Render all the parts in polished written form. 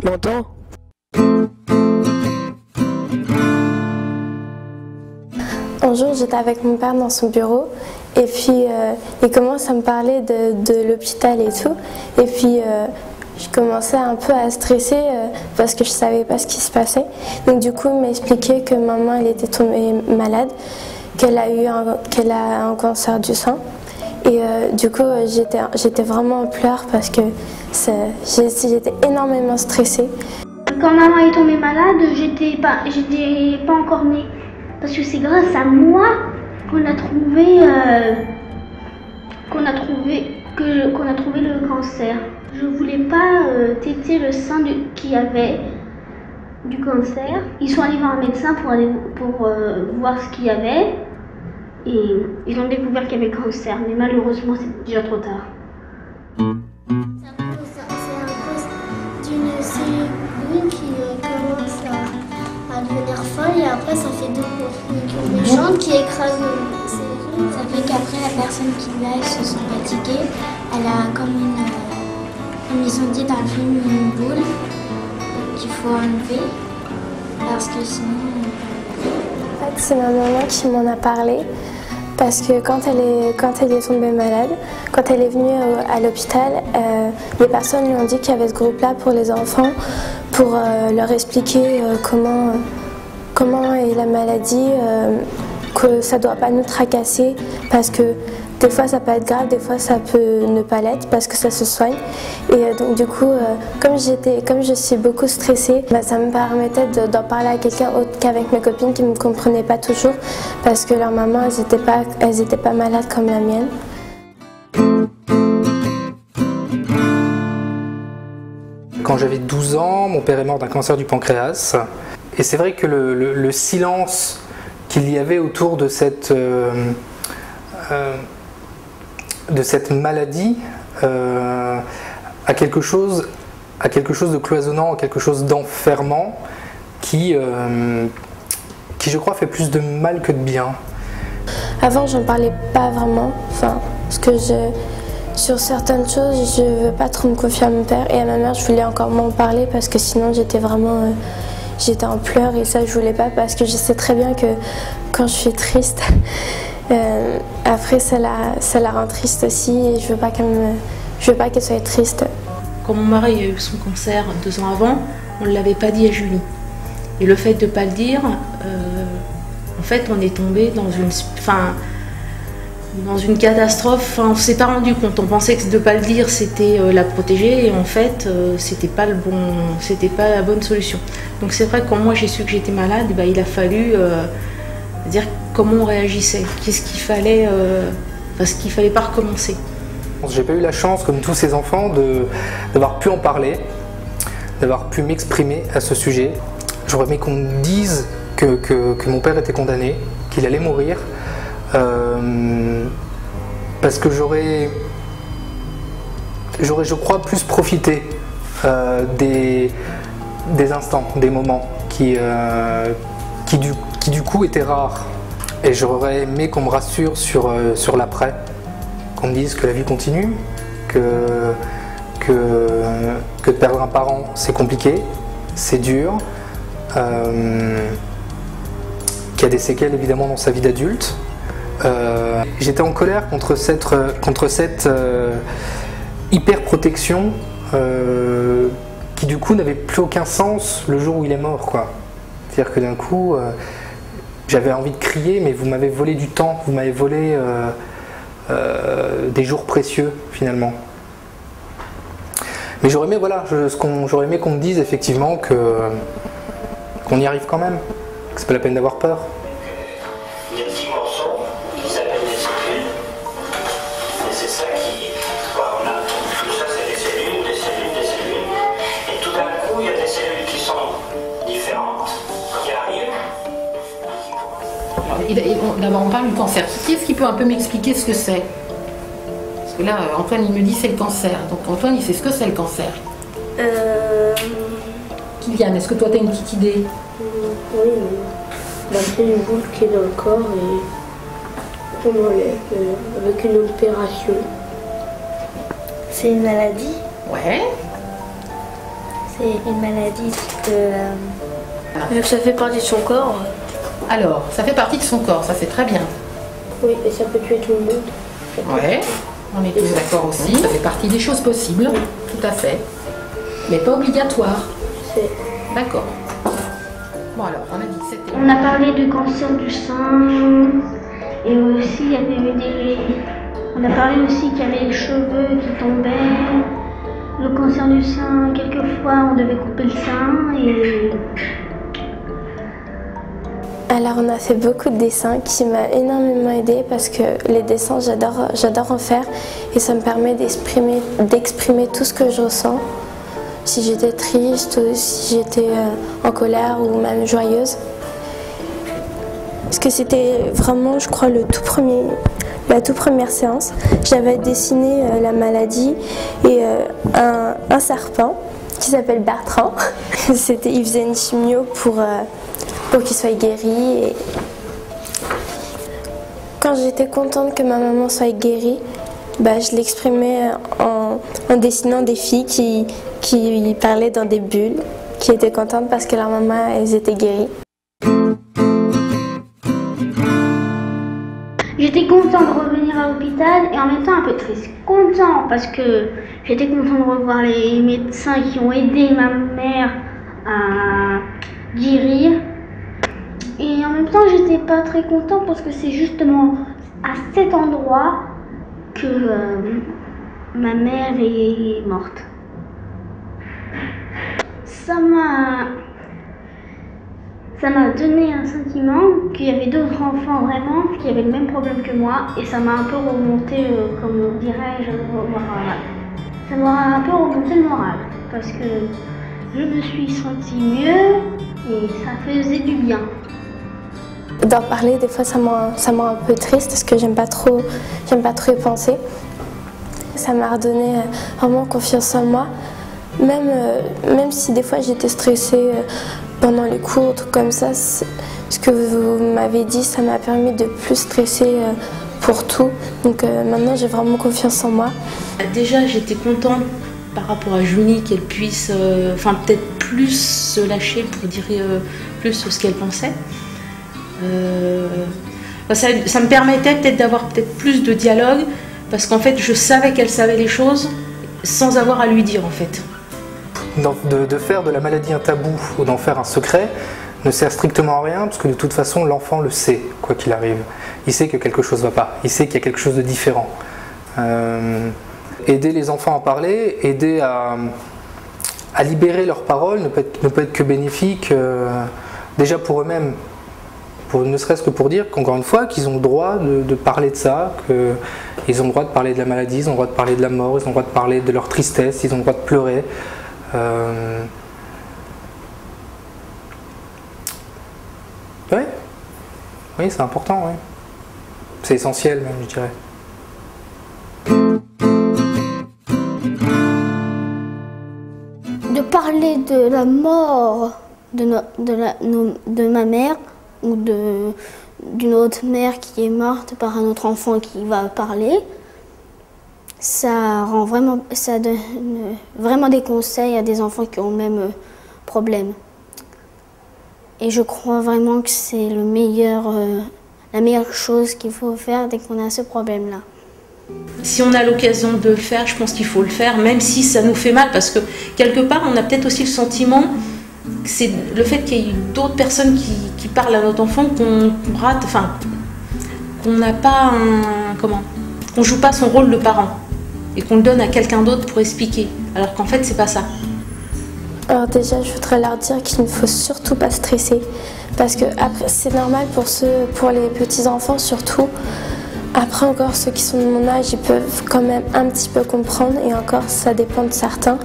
Tu m'entends? Un jour, j'étais avec mon père dans son bureau et puis il commence à me parler de l'hôpital et tout. Et puis je commençais un peu à stresser parce que je savais pas ce qui se passait. Donc du coup, il m'a expliqué que maman elle était tombée malade, qu'elle a un cancer du sein. Et du coup, j'étais vraiment en pleurs parce que j'étais énormément stressée. Quand maman est tombée malade, j'étais pas encore née. Parce que c'est grâce à moi qu'on a trouvé le cancer. Je voulais pas téter le sein qui avait du cancer. Ils sont allés voir un médecin pour voir ce qu'il y avait et ils ont découvert qu'il y avait le cancer. Mais malheureusement, c'est déjà trop tard. C'est à cause d'une cellule qui commence à devenir folle et après ça fait deux molécules méchantes qui écrasent les cellules. Ça fait qu'après la personne qui l'a, se sent fatiguée, elle a comme ils ont dit dans le film, une boule qu'il faut enlever parce que sinon... En fait, c'est ma maman qui m'en a parlé parce que quand elle est tombée malade, quand elle est venue à l'hôpital, les personnes lui ont dit qu'il y avait ce groupe-là pour les enfants pour leur expliquer comment est la maladie, que ça ne doit pas nous tracasser parce que des fois ça peut être grave, des fois ça peut ne pas l'être parce que ça se soigne. Et donc du coup, comme je suis beaucoup stressée, ça me permettait d'en parler à quelqu'un autre qu'avec mes copines qui ne me comprenaient pas toujours parce que leur maman, elles étaient pas malades comme la mienne. Quand j'avais 12 ans, mon père est mort d'un cancer du pancréas. Et c'est vrai que le silence qu'il y avait autour de cette maladie a quelque chose de cloisonnant, quelque chose d'enfermant qui je crois fait plus de mal que de bien. Avant, j'en parlais pas vraiment, parce que sur certaines choses, je veux pas trop me confier à mon père et à ma mère, je voulais encore m'en parler parce que sinon j'étais en pleurs et ça je voulais pas parce que je sais très bien que quand je suis triste, après ça la rend triste aussi et je veux pas qu'elle soit triste. Quand mon mari a eu son cancer 2 ans avant, on ne l'avait pas dit à Julie. Et le fait de ne pas le dire, en fait on est tombé dans une catastrophe. On ne s'est pas rendu compte, on pensait que de ne pas le dire c'était la protéger et en fait c'était pas la bonne solution. Donc c'est vrai que quand moi j'ai su que j'étais malade, il a fallu dire comment on réagissait, qu'est-ce qu'il fallait, parce qu'il ne fallait pas recommencer. J'ai pas eu la chance, comme tous ces enfants, d'avoir pu en parler, d'avoir pu m'exprimer à ce sujet. J'aurais aimé qu'on me dise que mon père était condamné, qu'il allait mourir, parce que j'aurais, je crois, plus profité des instants, des moments qui du coup étaient rares. Et j'aurais aimé qu'on me rassure sur l'après, qu'on me dise que la vie continue, que de perdre un parent c'est compliqué, c'est dur, qu'il y a des séquelles évidemment dans sa vie d'adulte. J'étais en colère contre cette hyper protection qui du coup n'avait plus aucun sens le jour où il est mort, quoi. C'est-à-dire que d'un coup j'avais envie de crier, mais vous m'avez volé du temps, vous m'avez volé des jours précieux finalement. Mais j'aurais aimé, j'aurais aimé qu'on me dise effectivement qu'on y arrive quand même, que c'est pas la peine d'avoir peur. Il y a 10 morceaux qui s'appellent des cellules, et c'est ça qui, on a tout ça, c'est des cellules, et tout d'un coup il y a des cellules qui sont différentes, qui arrivent. D'abord on parle du cancer. Qui est-ce qui peut un peu m'expliquer ce que c'est? Parce que là, Antoine il me dit c'est le cancer. Donc Antoine il sait ce que c'est le cancer. Kylian, est-ce que toi tu as une petite idée? Oui, c'est une boule qui est dans le corps et on enlève avec une opération. C'est une maladie? Ouais. C'est une maladie de... Ça fait partie de son corps. Alors, ça fait partie de son corps, ça c'est très bien. Oui, et ça peut tuer tout le monde. Ouais, on est tous d'accord aussi, ça fait partie des choses possibles, tout à fait. Mais pas obligatoire. D'accord. Bon alors, on a dit que c'était... On a parlé de cancer du sein et aussi il y avait on a parlé aussi qu'il y avait les cheveux qui tombaient. Le cancer du sein, quelquefois on devait couper le sein et... Alors on a fait beaucoup de dessins qui m'a énormément aidée parce que les dessins j'adore en faire et ça me permet d'exprimer tout ce que je ressens. Si j'étais triste ou si j'étais en colère ou même joyeuse. Parce que c'était vraiment, je crois, la toute première séance. J'avais dessiné la maladie et un serpent qui s'appelle Bertrand. Il faisait une chimio pour qu'il soit guéri. Et quand j'étais contente que ma maman soit guérie, je l'exprimais en dessinant des filles qui parlaient dans des bulles, qui étaient contentes parce que leur maman, elles étaient guéries. J'étais contente de revenir à l'hôpital et en même temps un peu triste. Content parce que j'étais contente de revoir les médecins qui ont aidé ma mère à guérir. Et en même temps, j'étais pas très contente parce que c'est justement à cet endroit que ma mère est morte. Ça m'a donné un sentiment qu'il y avait d'autres enfants vraiment qui avaient le même problème que moi et ça m'a un peu remonté, comme dirais-je, ça m'a un peu remonté le moral parce que je me suis sentie mieux et ça faisait du bien. D'en parler, des fois, ça me rend un peu triste parce que j'aime pas trop y penser. Ça m'a redonné vraiment confiance en moi, même si des fois j'étais stressée pendant les cours, trucs comme ça. Ce que vous m'avez dit, ça m'a permis de plus stresser pour tout. Donc maintenant, j'ai vraiment confiance en moi. Déjà, j'étais contente par rapport à Junie qu'elle puisse, peut-être plus se lâcher pour dire plus ce qu'elle pensait. Ça me permettait peut-être d'avoir plus de dialogue parce qu'en fait je savais qu'elle savait les choses sans avoir à lui dire en fait. De faire de la maladie un tabou ou d'en faire un secret ne sert strictement à rien parce que de toute façon l'enfant le sait quoi qu'il arrive. Il sait que quelque chose ne va pas, il sait qu'il y a quelque chose de différent. Aider les enfants à en parler, aider à libérer leurs paroles ne peut être que bénéfique déjà pour eux-mêmes. Ne serait-ce que pour dire qu'encore une fois qu'ils ont le droit de parler de ça, qu'ils ont le droit de parler de la maladie, ils ont le droit de parler de la mort, ils ont le droit de parler de leur tristesse, ils ont le droit de pleurer. Oui, c'est important, oui. C'est essentiel même, je dirais. De parler de la mort de ma mère ou d'une autre mère qui est morte par un autre enfant qui va parler, ça donne vraiment des conseils à des enfants qui ont le même problème. Et je crois vraiment que c'est la meilleure chose qu'il faut faire dès qu'on a ce problème-là. Si on a l'occasion de le faire, je pense qu'il faut le faire, même si ça nous fait mal, parce que quelque part, on a peut-être aussi le sentiment que c'est le fait qu'il y ait d'autres personnes qui parlent à notre enfant qu'on rate, qu'on n'a pas qu'on joue pas son rôle de parent et qu'on le donne à quelqu'un d'autre pour expliquer, alors qu'en fait, c'est pas ça. Alors déjà, je voudrais leur dire qu'il ne faut surtout pas stresser, parce que après, c'est normal pour les petits enfants surtout. Après encore, ceux qui sont de mon âge, ils peuvent quand même un petit peu comprendre, et encore, ça dépend de certains.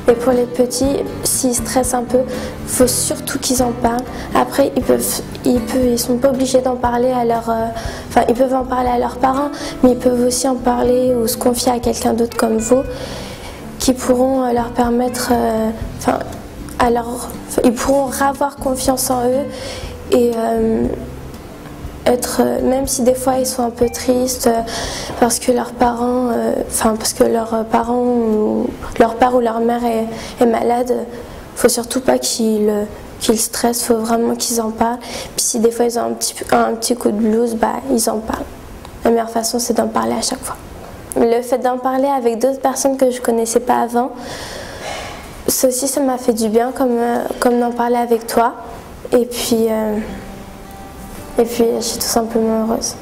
Mais pour les petits, s'ils stressent un peu, il faut surtout qu'ils en parlent. Après, ils sont pas obligés d'en parler à ils peuvent en parler à leurs parents, mais ils peuvent aussi en parler ou se confier à quelqu'un d'autre comme vous, qui pourront leur permettre, ils pourront avoir confiance en eux et même si des fois ils sont un peu tristes parce que leur père ou leur mère est malade, faut surtout pas qu'ils stressent, faut vraiment qu'ils en parlent. Puis si des fois ils ont un petit coup de blues, bah, ils en parlent. La meilleure façon, c'est d'en parler à chaque fois. Le fait d'en parler avec d'autres personnes que je connaissais pas avant, ça aussi, ça m'a fait du bien, comme d'en parler avec toi. Et puis, je suis tout simplement heureuse.